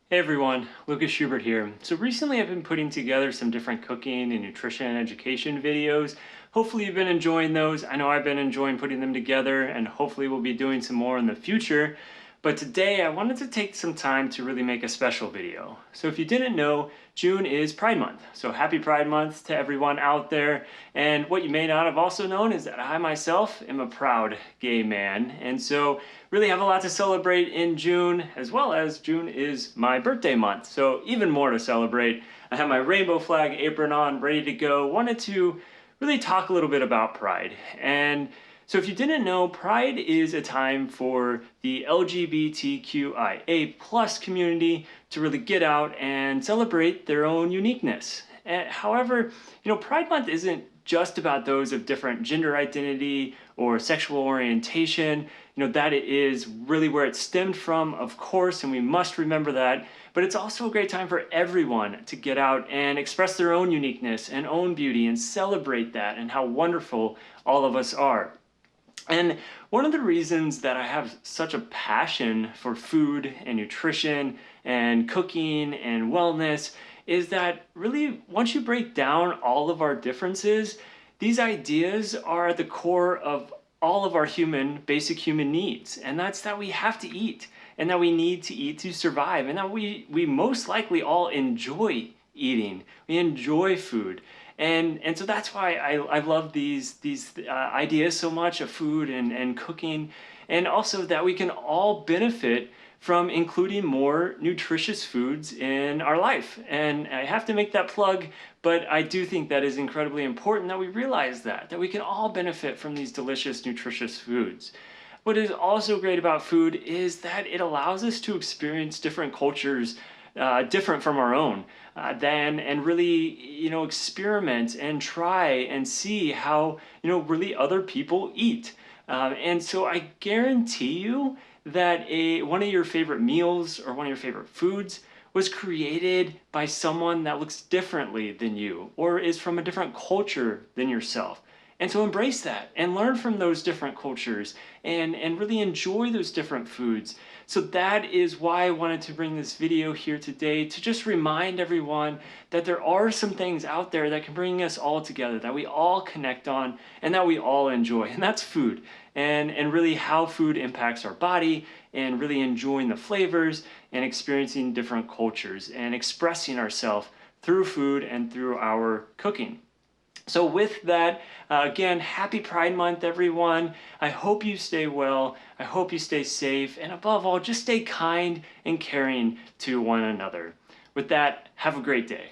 Hey everyone, Lucas Schubert here. So recently I've been putting together some different cooking and nutrition and education videos. Hopefully you've been enjoying those. I know I've been enjoying putting them together and hopefully we'll be doing some more in the future. But today I wanted to take some time to really make a special video. So if you didn't know, June is Pride Month. So happy Pride Month to everyone out there. And what you may not have also known is that I myself am a proud gay man. And so really have a lot to celebrate in June, as well as June is my birthday month. So even more to celebrate. I have my rainbow flag apron on, ready to go. Wanted to really talk a little bit about Pride. And so if you didn't know, Pride is a time for the LGBTQIA plus community to really get out and celebrate their own uniqueness. However, Pride Month isn't just about those of different gender identity or sexual orientation. That it is really where it stemmed from, of course, and we must remember that. But it's also a great time for everyone to get out and express their own uniqueness and own beauty and celebrate that and how wonderful all of us are. And one of the reasons that I have such a passion for food and nutrition and cooking and wellness is that really once you break down all of our differences, these ideas are at the core of all of our basic human needs. And that's that we have to eat and that we need to eat to survive and that we most likely all enjoy eating. We enjoy food. And so that's why I love these ideas so much of food and cooking, and also that we can all benefit from including more nutritious foods in our life. And I have to make that plug, but I do think that is incredibly important that we realize that we can all benefit from these delicious, nutritious foods. What is also great about food is that it allows us to experience different cultures different from our own, and really, experiment and try and see how, really other people eat. And so I guarantee you that one of your favorite meals or one of your favorite foods was created by someone that looks differently than you or is from a different culture than yourself. And so embrace that and learn from those different cultures and really enjoy those different foods. So that is why I wanted to bring this video here today, to just remind everyone that there are some things out there that can bring us all together, that we all connect on and that we all enjoy, and that's food. And really how food impacts our body and really enjoying the flavors and experiencing different cultures and expressing ourselves through food and through our cooking. So with that, again, happy Pride Month, everyone. I hope you stay well. I hope you stay safe. And above all, just stay kind and caring to one another. With that, have a great day.